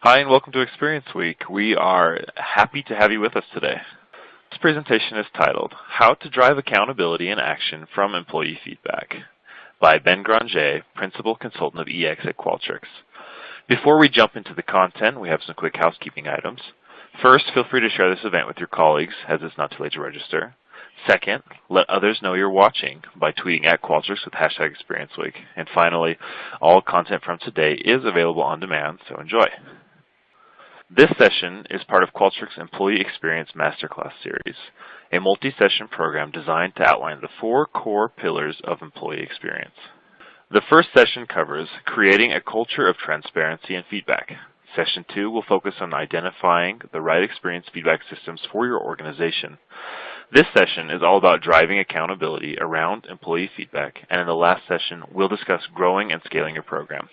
Hi and welcome to Experience Week. We are happy to have you with us today. This presentation is titled, How to Drive Accountability and Action from Employee Feedback by Ben Granger, Principal Consultant of EX at Qualtrics. Before we jump into the content, we have some quick housekeeping items. First, feel free to share this event with your colleagues as it's not too late to register. Second, let others know you're watching by tweeting at Qualtrics with hashtag ExperienceWeek. And finally, all content from today is available on demand, so enjoy. This session is part of Qualtrics' Employee Experience Masterclass series, a multi-session program designed to outline the 4 core pillars of employee experience. The first session covers creating a culture of transparency and feedback. Session 2 will focus on identifying the right experience feedback systems for your organization. This session is all about driving accountability around employee feedback, and in the last session, we'll discuss growing and scaling your program.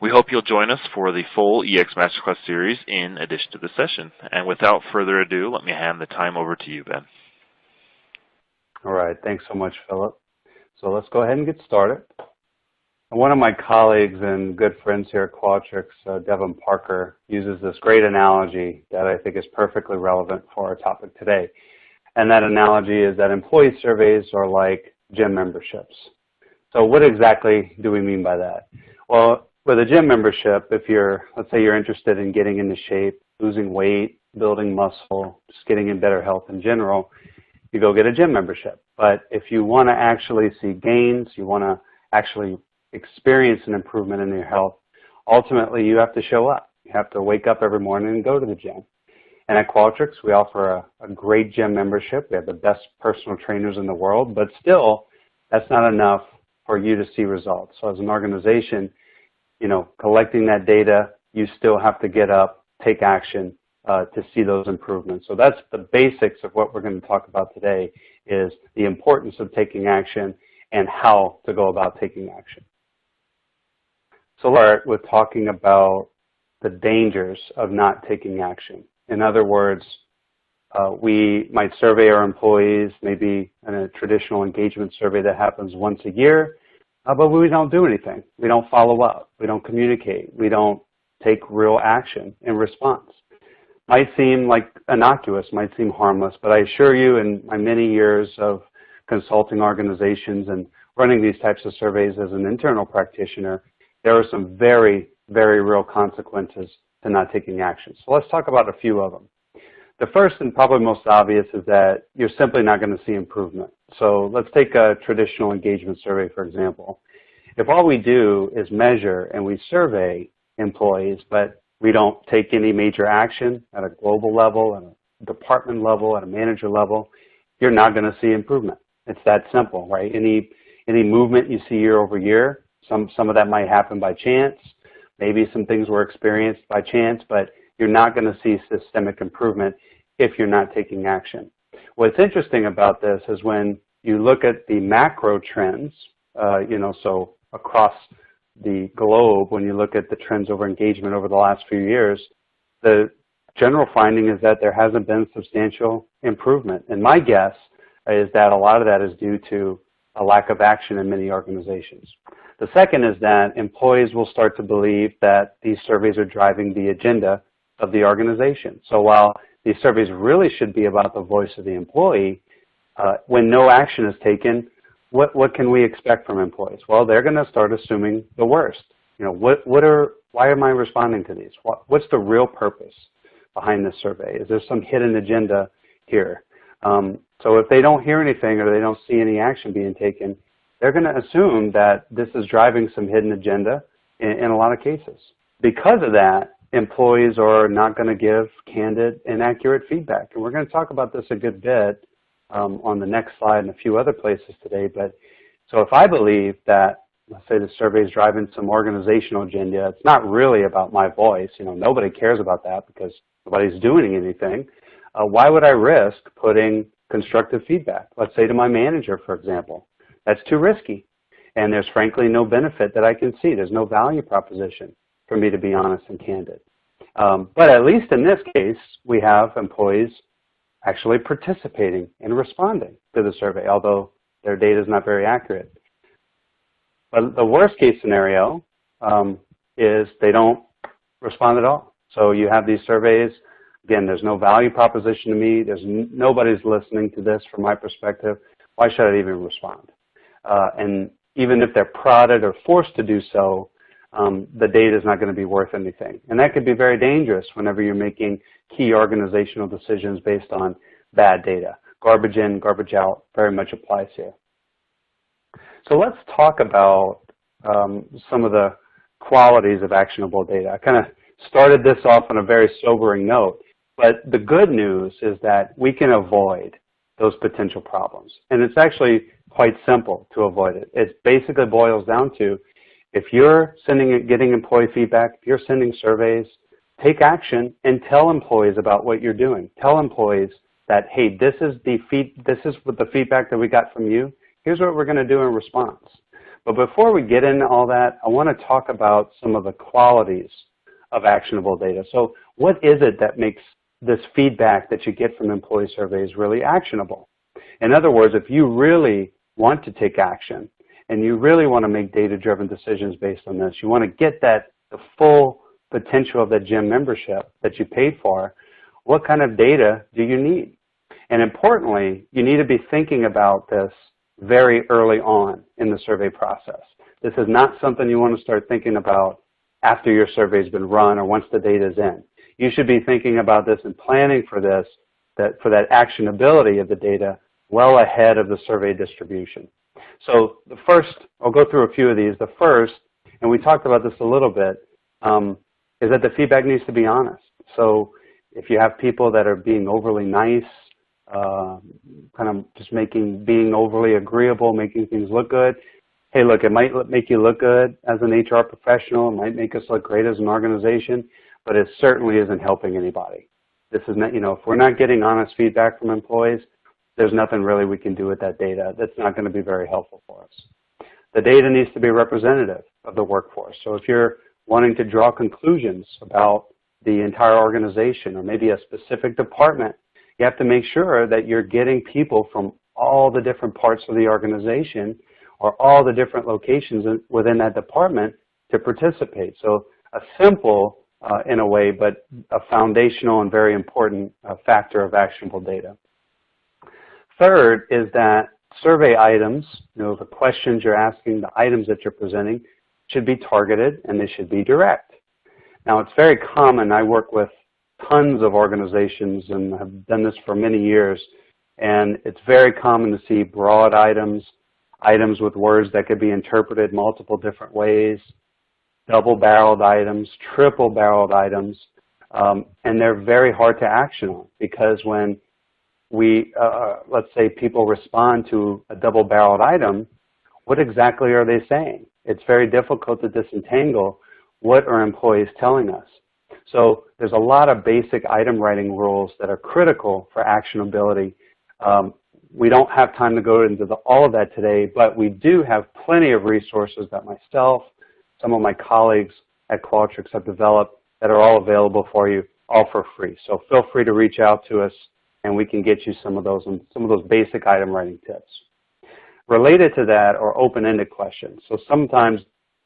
We hope you'll join us for the full EX Masterclass series in addition to this session. And without further ado, let me hand the time over to you, Ben. All right, thanks so much, Philip. So let's go ahead and get started. One of my colleagues and good friends here at Qualtrics, Devin Parker, uses this great analogy that I think is perfectly relevant for our topic today. And that analogy is that employee surveys are like gym memberships. So what exactly do we mean by that? Well, with a gym membership, if let's say you're interested in getting into shape, losing weight, building muscle, just getting in better health in general, you go get a gym membership. But if you want to actually see gains, you want to actually experience an improvement in your health, ultimately you have to show up. You have to wake up every morning and go to the gym. And at Qualtrics, we offer a great gym membership. We have the best personal trainers in the world, but still, that's not enough for you to see results. So as an organization, collecting that data, you still have to get up, take action to see those improvements. So that's the basics of what we're going to talk about today, is the importance of taking action and how to go about taking action. So let's start with talking about the dangers of not taking action. In other words, we might survey our employees, maybe in a traditional engagement survey that happens once a year, but we don't do anything. We don't follow up. We don't communicate. We don't take real action in response. Might seem like innocuous, might seem harmless, but I assure you in my many years of consulting organizations and running these types of surveys as an internal practitioner, there are some very, very real consequences to not taking action. So let's talk about a few of them. The first and probably most obvious is that you're simply not going to see improvement. So let's take a traditional engagement survey, for example. If all we do is measure and we survey employees, but we don't take any major action at a global level, at a department level, at a manager level, you're not going to see improvement. It's that simple, right? Any movement you see year over year, some of that might happen by chance. Maybe some things were experienced by chance, but you're not going to see systemic improvement if you're not taking action. What's interesting about this is when you look at the macro trends, so across the globe, when you look at the trends over engagement over the last few years, the general finding is that there hasn't been substantial improvement. And my guess is that a lot of that is due to a lack of action in many organizations. The second is that employees will start to believe that these surveys are driving the agenda of the organization. So while these surveys really should be about the voice of the employee, when no action is taken, what can we expect from employees? Well, they're going to start assuming the worst. Why am I responding to these? What's the real purpose behind this survey? Is there some hidden agenda here? So if they don't hear anything or they don't see any action being taken, they're going to assume that this is driving some hidden agenda in a lot of cases. Because of that, employees are not going to give candid and accurate feedback. And we're going to talk about this a good bit on the next slide and a few other places today. But so if I believe that, let's say the survey is driving some organizational agenda, it's not really about my voice. Nobody cares about that because nobody's doing anything. Why would I risk putting constructive feedback? Let's say to my manager, for example. That's too risky. And there's frankly no benefit that I can see. There's no value proposition for me to be honest and candid. But at least in this case, we have employees actually participating and responding to the survey, although their data is not very accurate. But the worst case scenario is they don't respond at all. So you have these surveys. Again, there's no value proposition to me. Nobody's listening to this from my perspective. Why should I even respond? And even if they're prodded or forced to do so, the data is not going to be worth anything. And that could be very dangerous whenever you're making key organizational decisions based on bad data. Garbage in, garbage out very much applies here. So let's talk about some of the qualities of actionable data. I kind of started this off on a very sobering note, but the good news is that we can avoid those potential problems. And it's actually quite simple to avoid it. It basically boils down to, if you're getting employee feedback, if you're sending surveys, take action and tell employees about what you're doing. Tell employees that, hey, this is what the feedback that we got from you. Here's what we're going to do in response. But before we get into all that, I want to talk about some of the qualities of actionable data. So what is it that makes this feedback that you get from employee surveys really actionable? In other words, if you really want to take action and you really want to make data-driven decisions based on this, you want to get the full potential of that gym membership that you paid for, what kind of data do you need? And importantly, you need to be thinking about this very early on in the survey process. This is not something you want to start thinking about after your survey's been run or once the data is in. You should be thinking about this and planning for this, for that actionability of the data well ahead of the survey distribution. So the first, I'll go through a few of these. The first, and we talked about this a little bit, is that the feedback needs to be honest. So if you have people that are being overly nice, kind of just being overly agreeable, making things look good. Hey, look, it might make you look good as an HR professional. It might make us look great as an organization, but it certainly isn't helping anybody. This is not, if we're not getting honest feedback from employees, there's nothing really we can do with that data. That's not going to be very helpful for us. The data needs to be representative of the workforce. So if you're wanting to draw conclusions about the entire organization or maybe a specific department, you have to make sure that you're getting people from all the different parts of the organization or all the different locations within that department to participate. So a simple, in a way, but a foundational and very important factor of actionable data. Third is that survey items, the questions you're asking, the items that you're presenting, should be targeted and they should be direct. Now, it's very common. I work with tons of organizations and have done this for many years, and it's very common to see broad items, items with words that could be interpreted multiple different ways, double-barreled items, triple-barreled items, and they're very hard to action on because when let's say people respond to a double-barreled item, what exactly are they saying? It's very difficult to disentangle what are employees telling us. So there's a lot of basic item writing rules that are critical for actionability. We don't have time to go into all of that today, but we do have plenty of resources that myself, some of my colleagues at Qualtrics have developed that are all available for you, all for free. So feel free to reach out to us and we can get you some of those basic item writing tips. Related to that are open-ended questions. So sometimes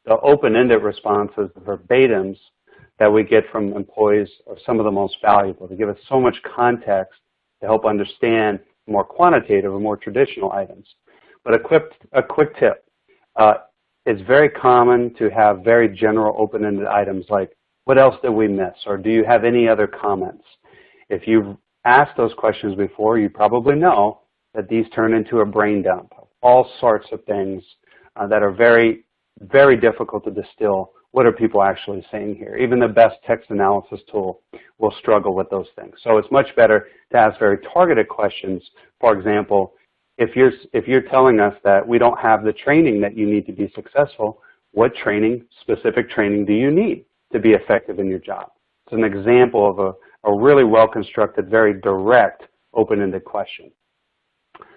the open-ended responses, the verbatims that we get from employees are some of the most valuable. They give us so much context to help understand more quantitative or more traditional items. But a quick tip, it's very common to have very general open-ended items like, what else did we miss? Or do you have any other comments? If you've asked those questions before, you probably know that these turn into a brain dump of all sorts of things that are very, very difficult to distill. What are people actually saying here? Even the best text analysis tool will struggle with those things. So it's much better to ask very targeted questions. For example, if you're telling us that we don't have the training that you need to be successful, what specific training do you need to be effective in your job? It's an example of a really well-constructed, very direct, open-ended question.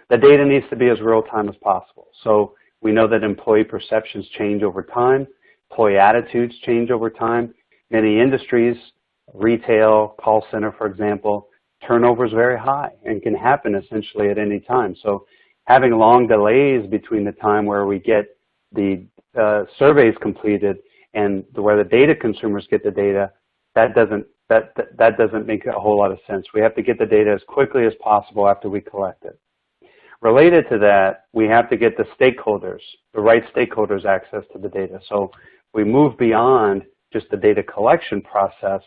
The data needs to be as real-time as possible. So we know that employee perceptions change over time. Employee attitudes change over time. Many industries, retail, call center, for example, turnover is very high and can happen essentially at any time. So having long delays between the time where we get the surveys completed and where the data consumers get the data, that doesn't that doesn't make a whole lot of sense. We have to get the data as quickly as possible after we collect it. Related to that, we have to get the stakeholders, the right stakeholders, access to the data. So we move beyond just the data collection process.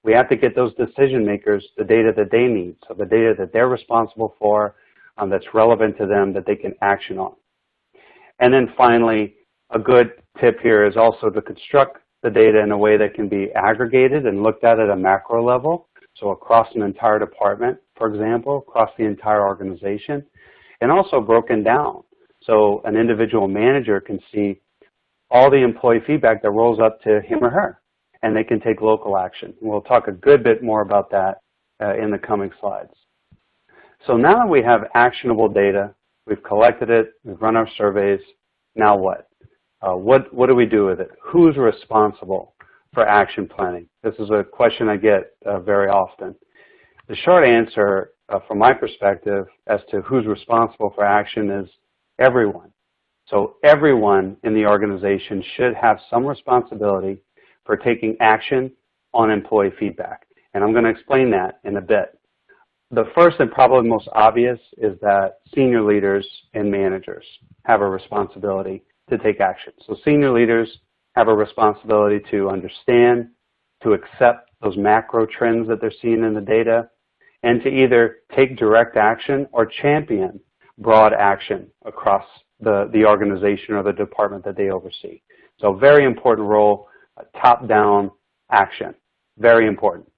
We have to get those decision makers the data that they need, so the data that they're responsible for, that's relevant to them, that they can action on. And then finally, a good tip here is also to construct the data in a way that can be aggregated and looked at a macro level, so across an entire department, for example, across the entire organization, and also broken down. So an individual manager can see all the employee feedback that rolls up to him or her, and they can take local action. We'll talk a good bit more about that in the coming slides. So now that we have actionable data, we've collected it, we've run our surveys, now what? What do we do with it? Who's responsible for action planning? This is a question I get very often. The short answer from my perspective as to who's responsible for action is everyone. So everyone in the organization should have some responsibility for taking action on employee feedback. And I'm going to explain that in a bit. The first and probably most obvious is that senior leaders and managers have a responsibility to take action. So senior leaders have a responsibility to understand, to accept those macro trends that they're seeing in the data, and to either take direct action or champion broad action across the organization or the department that they oversee. So very important role, top-down action, very important.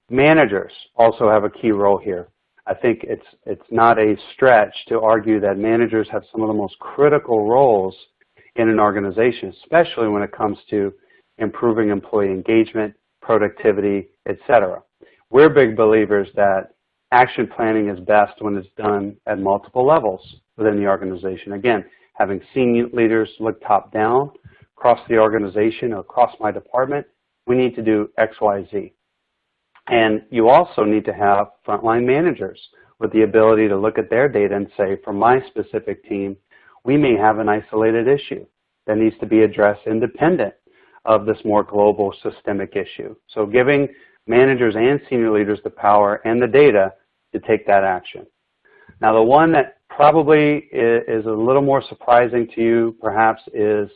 Managers also have a key role here. I think it's not a stretch to argue that managers have some of the most critical roles in an organization, especially when it comes to improving employee engagement, productivity, etc. We're big believers that action planning is best when it's done at multiple levels within the organization. Again, having senior leaders look top down across the organization or across my department, we need to do X, Y, Z. And you also need to have frontline managers with the ability to look at their data and say, for my specific team, we may have an isolated issue that needs to be addressed independent of this more global systemic issue. So giving managers and senior leaders the power and the data to take that action. Now the one that probably is a little more surprising to you perhaps is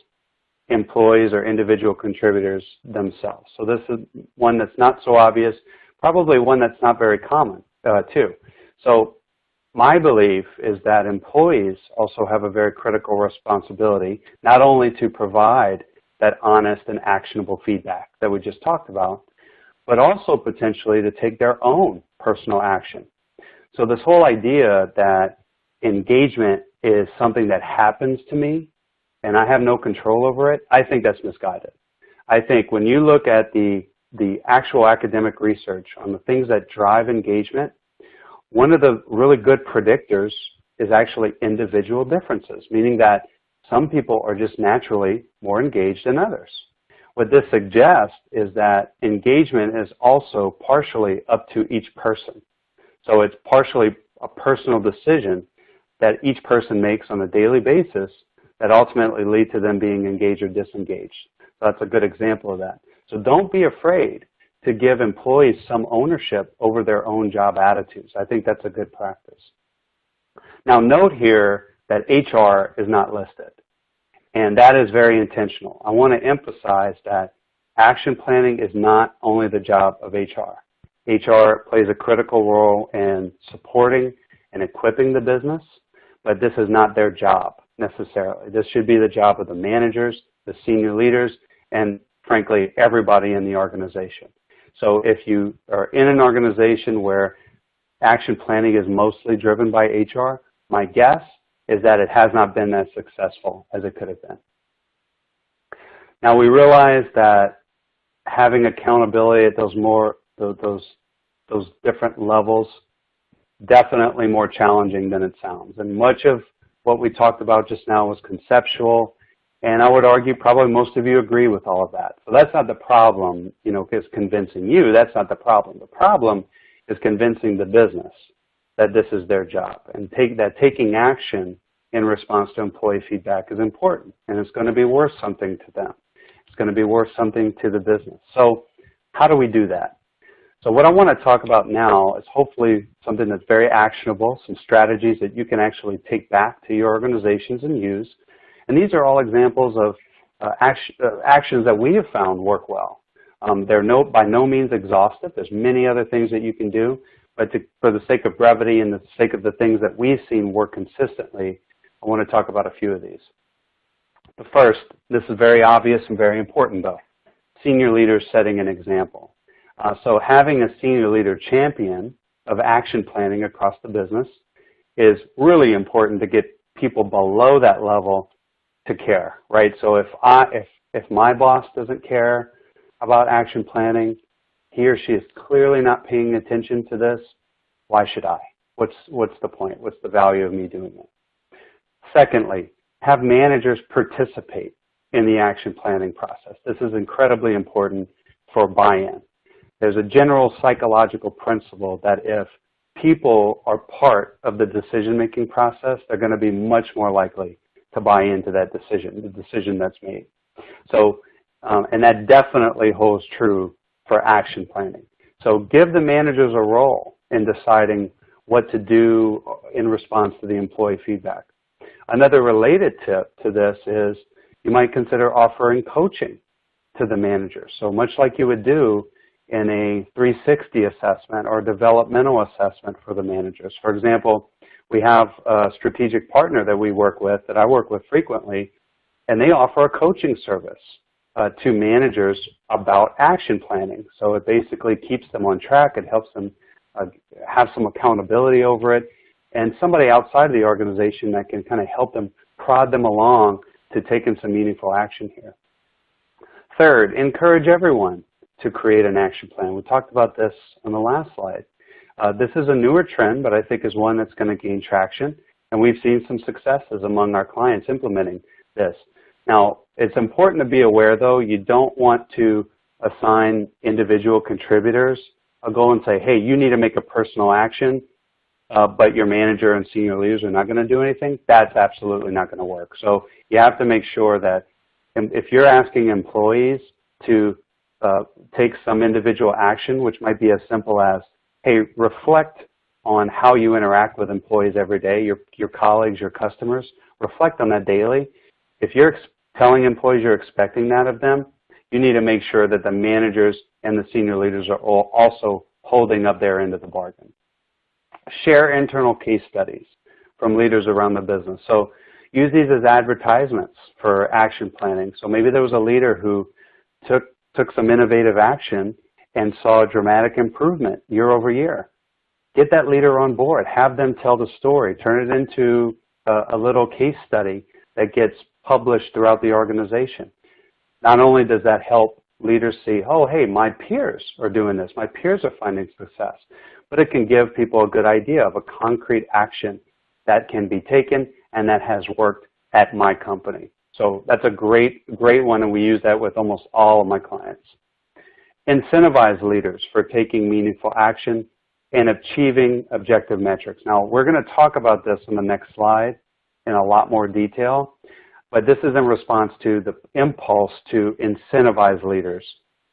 employees or individual contributors themselves. So this is one that's not so obvious, probably one that's not very common too. So my belief is that employees also have a very critical responsibility, not only to provide that honest and actionable feedback that we just talked about, but also potentially to take their own personal action. So this whole idea that engagement is something that happens to me and I have no control over it, I think that's misguided. I think when you look at the actual academic research on the things that drive engagement, one of the really good predictors is actually individual differences, meaning that some people are just naturally more engaged than others. What this suggests is that engagement is also partially up to each person. So it's partially a personal decision that each person makes on a daily basis that ultimately lead to them being engaged or disengaged. So that's a good example of that. So don't be afraid to give employees some ownership over their own job attitudes. I think that's a good practice. Now note here that HR is not listed, and that is very intentional. I want to emphasize that action planning is not only the job of HR. HR plays a critical role in supporting and equipping the business, but this is not their job necessarily. This should be the job of the managers, the senior leaders, and frankly, everybody in the organization. So if you are in an organization where action planning is mostly driven by HR, my guess is that it has not been as successful as it could have been. Now we realize that having accountability at those different levels, definitely more challenging than it sounds. And much of what we talked about just now was conceptual, and I would argue probably most of you agree with all of that. So that's not the problem, is convincing you. That's not the problem. The problem is convincing the business that this is their job, and that taking action in response to employee feedback is important, and it's going to be worth something to them. It's going to be worth something to the business. So how do we do that? So what I want to talk about now is hopefully something that's very actionable, some strategies that you can actually take back to your organizations and use. And these are all examples of actions that we have found work well. They're by no means exhaustive. There's many other things that you can do, but for the sake of brevity and the sake of the things that we've seen work consistently, I want to talk about a few of these. The first, this is very obvious and very important though, senior leaders setting an example. So having a senior leader champion of action planning across the business is really important to get people below that level to care, right? So if my boss doesn't care about action planning, he or she is clearly not paying attention to this, why should I? What's the point? What's the value of me doing it? Secondly, have managers participate in the action planning process. This is incredibly important for buy-in. There's a general psychological principle that if people are part of the decision-making process, they're going to be much more likely to buy into that decision, the decision that's made. So, and that definitely holds true for action planning. So give the managers a role in deciding what to do in response to the employee feedback. Another related tip to this is you might consider offering coaching to the managers. So much like you would do in a 360 assessment or developmental assessment for the managers. For example, we have a strategic partner that we work with, that I work with frequently, and they offer a coaching service to managers about action planning. So it basically keeps them on track. It helps them have some accountability over it, and somebody outside of the organization that can kind of help them, prod them along to taking some meaningful action here. Third, encourage everyone to create an action plan. We talked about this on the last slide. This is a newer trend, but I think is one that's going to gain traction, and we've seen some successes among our clients implementing this. Now, it's important to be aware, though, you don't want to assign individual contributors a goal and say, hey, you need to make a personal action, but your manager and senior leaders are not going to do anything. That's absolutely not going to work. So you have to make sure that if you're asking employees to take some individual action, which might be as simple as, hey, reflect on how you interact with employees every day, your colleagues, your customers, reflect on that daily. If you're telling employees you're expecting that of them, you need to make sure that the managers and the senior leaders are all also holding up their end of the bargain. Share internal case studies from leaders around the business. So use these as advertisements for action planning. So maybe there was a leader who took some innovative action and saw a dramatic improvement year over year. Get that leader on board. Have them tell the story. Turn it into a little case study that gets published throughout the organization. Not only does that help leaders see, oh, hey, my peers are doing this. My peers are finding success. But it can give people a good idea of a concrete action that can be taken and that has worked at my company. So that's a great one, and we use that with almost all of my clients. Incentivize leaders for taking meaningful action and achieving objective metrics. Now, we're going to talk about this in the next slide in a lot more detail, but this is in response to the impulse to incentivize leaders,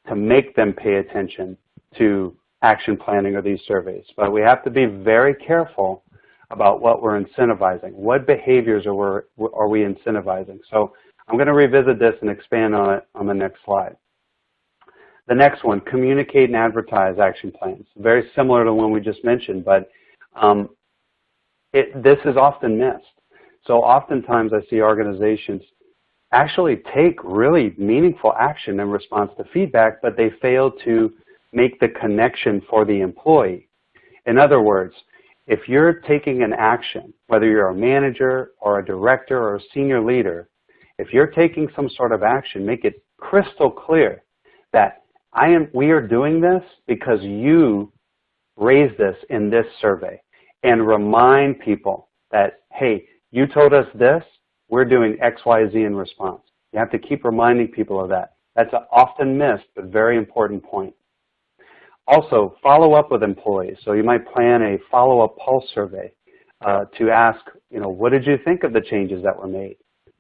to make them pay attention to action planning or these surveys. But we have to be very careful about what we're incentivizing. What behaviors are we incentivizing? So I'm going to revisit this and expand on it on the next slide. The next one, communicate and advertise action plans. Very similar to the one we just mentioned, but this is often missed. So oftentimes I see organizations actually take really meaningful action in response to feedback, but they fail to make the connection for the employee. In other words, if you're taking an action, whether you're a manager or a director or a senior leader, if you're taking some sort of action, make it crystal clear that we are doing this because you raised this in this survey, and remind people that, hey, you told us this, we're doing X, Y, Z in response. You have to keep reminding people of that. That's an often missed but very important point. Also, follow up with employees. So you might plan a follow-up pulse survey to ask, what did you think of the changes that were made?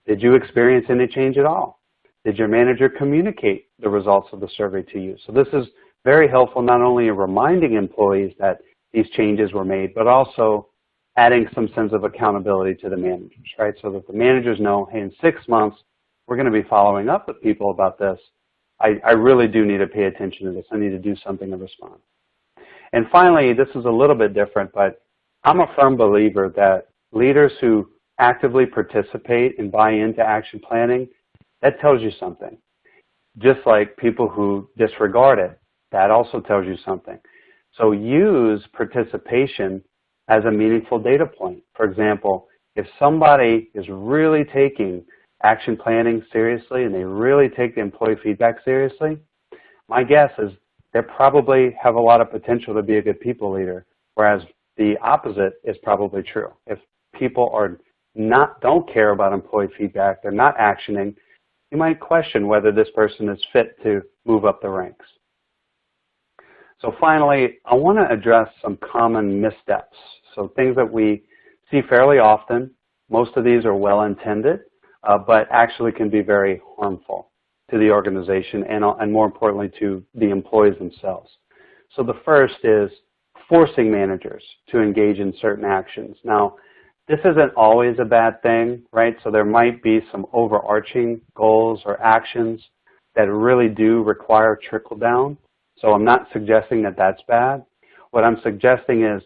Did you experience any change at all? Did your manager communicate the results of the survey to you? So this is very helpful not only in reminding employees that these changes were made, but also adding some sense of accountability to the managers, right? So that the managers know, hey, in 6 months, we're going to be following up with people about this. I really do need to pay attention to this. I need to do something to respond. And finally, this is a little bit different, but I'm a firm believer that leaders who actively participate and buy into action planning, that tells you something. Just like people who disregard it, that also tells you something. So use participation as a meaningful data point. For example, if somebody is really taking action planning seriously and they really take the employee feedback seriously, my guess is they probably have a lot of potential to be a good people leader, whereas the opposite is probably true. If people don't care about employee feedback, they're not actioning, you might question whether this person is fit to move up the ranks. So finally, I want to address some common missteps. So things that we see fairly often. Most of these are well-intended, but actually can be very harmful to the organization and more importantly to the employees themselves. So the first is forcing managers to engage in certain actions. Now, this isn't always a bad thing, right? So there might be some overarching goals or actions that really do require trickle down. So I'm not suggesting that that's bad. What I'm suggesting is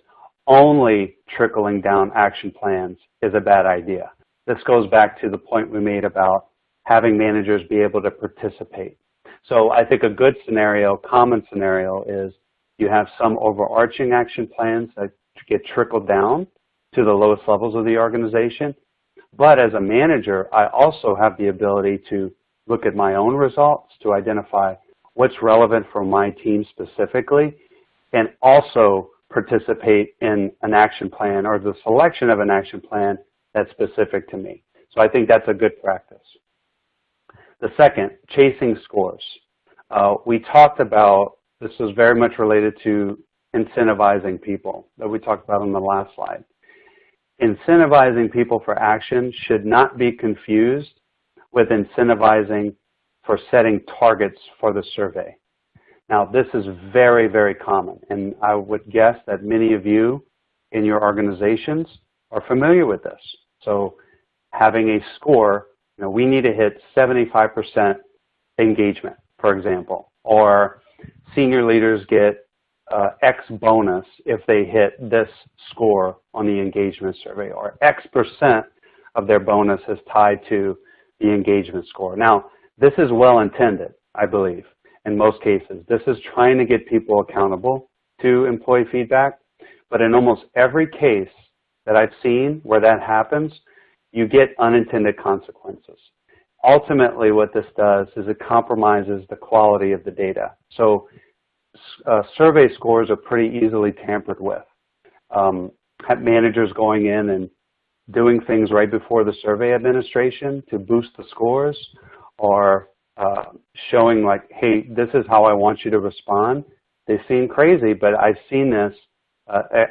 only trickling down action plans is a bad idea. This goes back to the point we made about having managers be able to participate. So I think a good scenario, common scenario, is you have some overarching action plans that get trickled down to the lowest levels of the organization. But as a manager, I also have the ability to look at my own results to identify what's relevant for my team specifically, and also participate in an action plan or the selection of an action plan that's specific to me. So I think that's a good practice. The second, chasing scores. We talked about, this was very much related to incentivizing people that we talked about on the last slide. Incentivizing people for action should not be confused with incentivizing for setting targets for the survey. Now, this is very, very common, and I would guess that many of you in your organizations are familiar with this. So having a score, we need to hit 75% engagement, for example, or senior leaders get X bonus if they hit this score on the engagement survey, or X% of their bonus is tied to the engagement score. Now, this is well intended, I believe, in most cases. This is trying to get people accountable to employee feedback, but in almost every case that I've seen where that happens, you get unintended consequences. Ultimately, what this does is it compromises the quality of the data. So survey scores are pretty easily tampered with. Have managers going in and doing things right before the survey administration to boost the scores, or showing like, hey, this is how I want you to respond. They seem crazy, but I've seen this,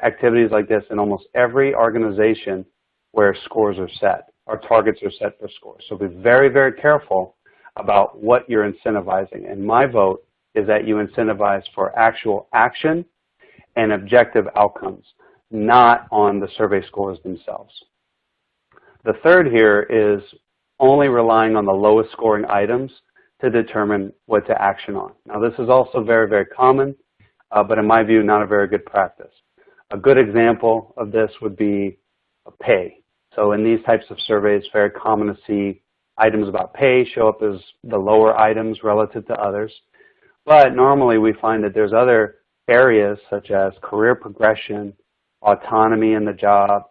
activities like this in almost every organization where scores are set, or targets are set for scores. So be very, very careful about what you're incentivizing. And my vote is that you incentivize for actual action and objective outcomes, not on the survey scores themselves. The third here is only relying on the lowest scoring items to determine what to action on. Now, this is also very, very common, but in my view, not a very good practice. A good example of this would be pay. So in these types of surveys, it's very common to see items about pay show up as the lower items relative to others. But normally we find that there's other areas such as career progression, autonomy in the job,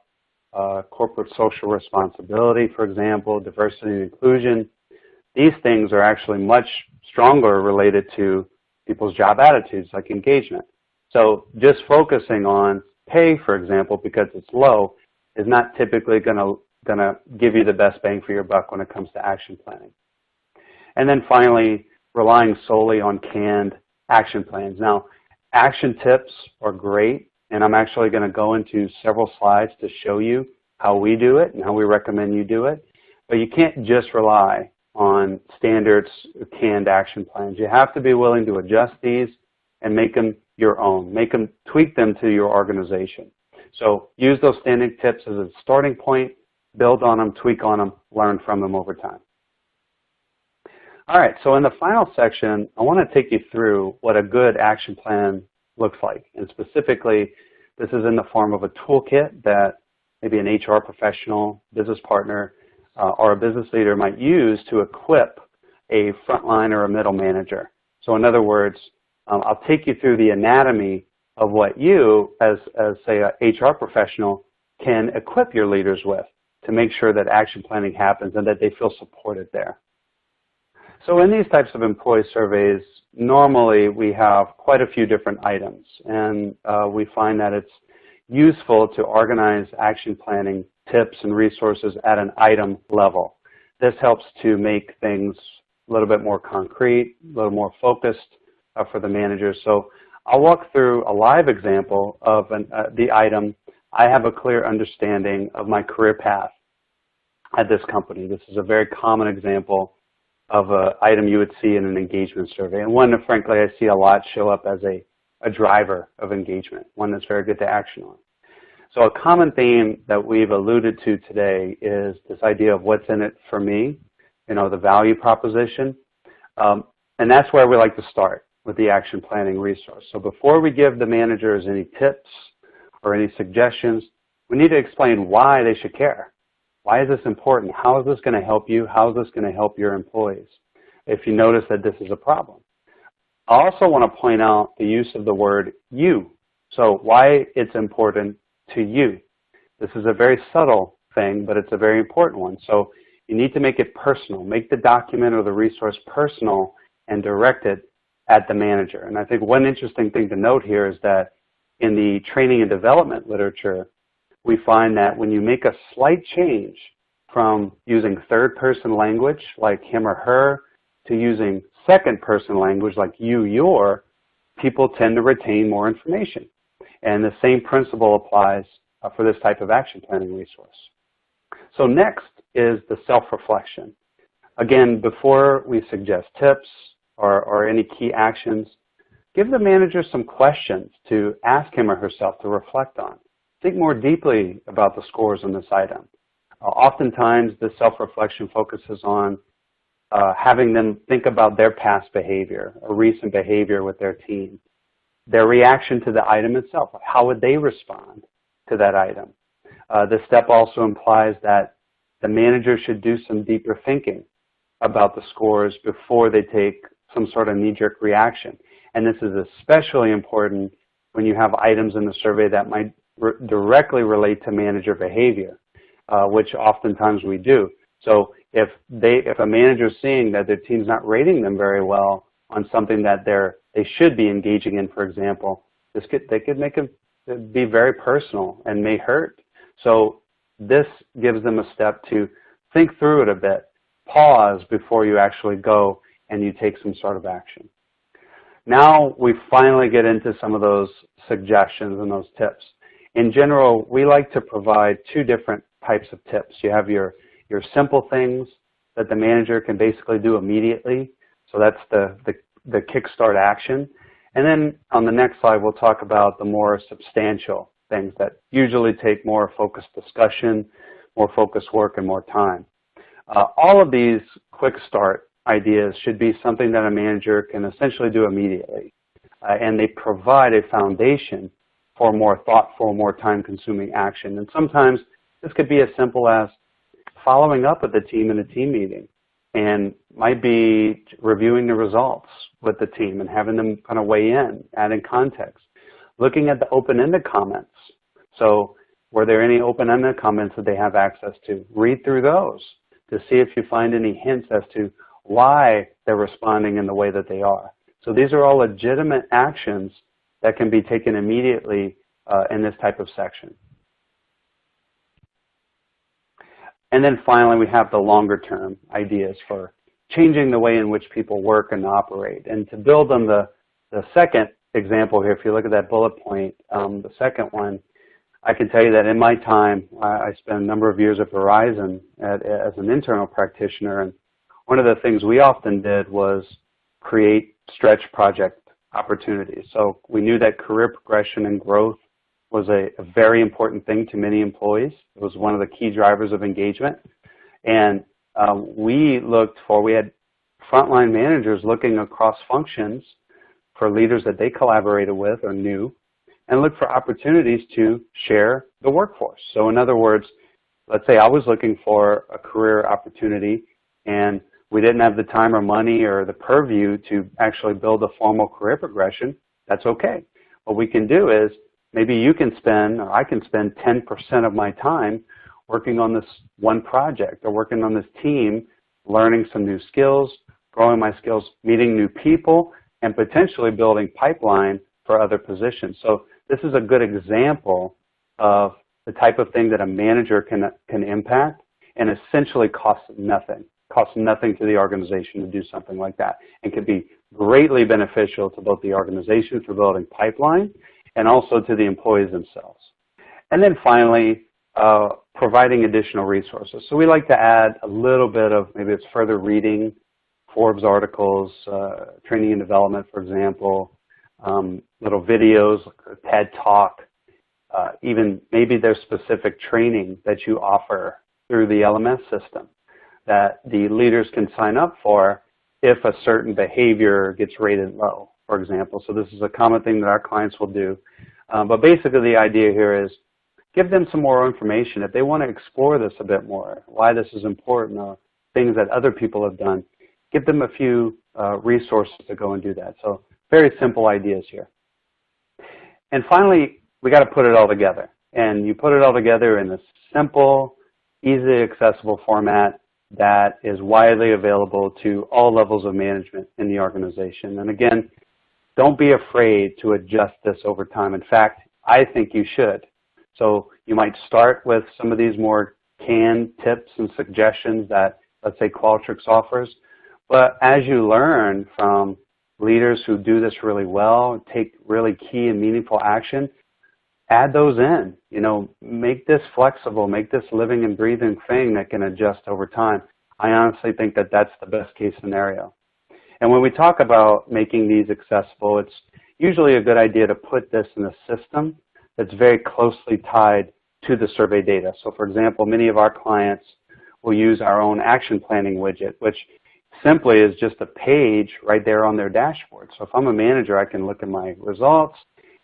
corporate social responsibility, for example, diversity and inclusion. These things are actually much stronger related to people's job attitudes, like engagement. So just focusing on pay, for example, because it's low, is not typically going to give you the best bang for your buck when it comes to action planning. And then finally, relying solely on canned action plans. Now, action tips are great, and I'm actually going to go into several slides to show you how we do it and how we recommend you do it. But you can't just rely on standard canned action plans. You have to be willing to adjust these and make them your own. Tweak them to your organization. So use those standing tips as a starting point, build on them, tweak on them, learn from them over time. All right, so in the final section, I want to take you through what a good action plan looks like. And specifically, this is in the form of a toolkit that maybe an HR professional, business partner, or a business leader might use to equip a frontline or a middle manager. So in other words, I'll take you through the anatomy of what you, as say, an HR professional, can equip your leaders with to make sure that action planning happens and that they feel supported there. So in these types of employee surveys, normally we have quite a few different items, and we find that it's useful to organize action planning tips and resources at an item level. This helps to make things a little bit more concrete, a little more focused for the managers. So I'll walk through a live example of the item. I have a clear understanding of my career path at this company. This is a very common example of an item you would see in an engagement survey, and one that frankly I see a lot show up as a driver of engagement, one that's very good to action on. So a common theme that we've alluded to today is this idea of what's in it for me, the value proposition, and that's where we like to start with the action planning resource. So before we give the managers any tips or any suggestions, we need to explain why they should care. Why is this important? How is this going to help you? How is this going to help your employees if you notice that this is a problem? I also want to point out the use of the word you. So why it's important to you. This is a very subtle thing, but it's a very important one. So you need to make it personal. Make the document or the resource personal and direct it at the manager. And I think one interesting thing to note here is that in the training and development literature, we find that when you make a slight change from using third-person language like him or her to using second-person language like you, your, people tend to retain more information. And the same principle applies for this type of action planning resource. So next is the self-reflection. Again, before we suggest tips or any key actions, give the manager some questions to ask him or herself to reflect on. Think more deeply about the scores on this item. Oftentimes, the self-reflection focuses on having them think about their past behavior or recent behavior with their team, their reaction to the item itself. How would they respond to that item? This step also implies that the manager should do some deeper thinking about the scores before they take some sort of knee-jerk reaction. And this is especially important when you have items in the survey that might directly relate to manager behavior, which oftentimes we do. So if a manager is seeing that their team's not rating them very well on something that they should be engaging in, for example, they could make it be very personal and may hurt. So this gives them a step to think through it a bit, pause before you actually go and you take some sort of action. Now we finally get into some of those suggestions and those tips. In general, we like to provide two different types of tips. You have your simple things that the manager can basically do immediately. So that's the kickstart action. And then on the next slide, we'll talk about the more substantial things that usually take more focused discussion, more focused work, and more time. All of these quick start ideas should be something that a manager can essentially do immediately. And they provide a foundation for more thoughtful, more time-consuming action. And sometimes this could be as simple as following up with the team in a team meeting, and might be reviewing the results with the team and having them kind of weigh in, adding context. Looking at the open-ended comments. So were there any open-ended comments that they have access to? Read through those to see if you find any hints as to why they're responding in the way that they are. So these are all legitimate actions that can be taken immediately in this type of section. And then finally, we have the longer term ideas for changing the way in which people work and operate. And to build on the second example here, if you look at that bullet point, the second one, I can tell you that in my time, I spent a number of years at Verizon as an internal practitioner, and one of the things we often did was create stretch project opportunities. So we knew that career progression and growth was a very important thing to many employees. It was one of the key drivers of engagement. And we had frontline managers looking across functions for leaders that they collaborated with or knew, and look for opportunities to share the workforce. So in other words, let's say I was looking for a career opportunity and we didn't have the time or money or the purview to actually build a formal career progression. That's okay. What we can do is maybe you can spend, or I can spend 10% of my time working on this one project or working on this team, learning some new skills, growing my skills, meeting new people, and potentially building pipeline for other positions. So this is a good example of the type of thing that a manager can impact and essentially costs nothing. Costs nothing to the organization to do something like that, and can be greatly beneficial to both the organization for building pipeline and also to the employees themselves. And then finally, providing additional resources. So we like to add a little bit of, maybe it's further reading, Forbes articles, training and development, for example, little videos, like a TED Talk, even maybe there's specific training that you offer through the LMS system that the leaders can sign up for if a certain behavior gets rated low, for example. So this is a common thing that our clients will do. But basically the idea here is give them some more information. If they want to explore this a bit more, why this is important, or things that other people have done, give them a few resources to go and do that. So very simple ideas here. And finally, we got to put it all together. And you put it all together in a simple, easily accessible format that is widely available to all levels of management in the organization. And again, don't be afraid to adjust this over time. In fact, I think you should. So you might start with some of these more canned tips and suggestions that, let's say, Qualtrics offers. But as you learn from leaders who do this really well, take really key and meaningful action, add those in. You know, make this flexible, make this living and breathing thing that can adjust over time. I honestly think that that's the best case scenario. And when we talk about making these accessible, it's usually a good idea to put this in a system that's very closely tied to the survey data. So for example, many of our clients will use our own action planning widget, which simply is just a page right there on their dashboard. So if I'm a manager, I can look at my results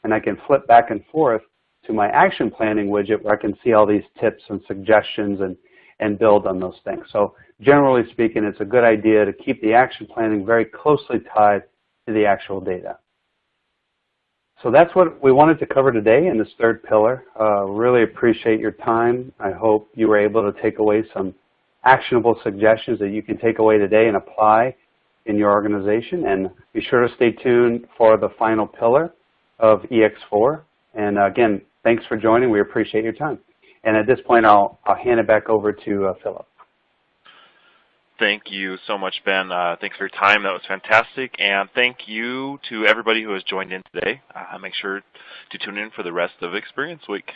and I can flip back and forth to my action planning widget where I can see all these tips and suggestions and build on those things. So generally speaking, it's a good idea to keep the action planning very closely tied to the actual data. So that's what we wanted to cover today in this third pillar. Really appreciate your time. I hope you were able to take away some actionable suggestions that you can take away today and apply in your organization. And be sure to stay tuned for the final pillar of EX4. And again, thanks for joining. We appreciate your time. And at this point, I'll hand it back over to Philip. Thank you so much, Ben. Thanks for your time. That was fantastic. And thank you to everybody who has joined in today. Make sure to tune in for the rest of Experience Week.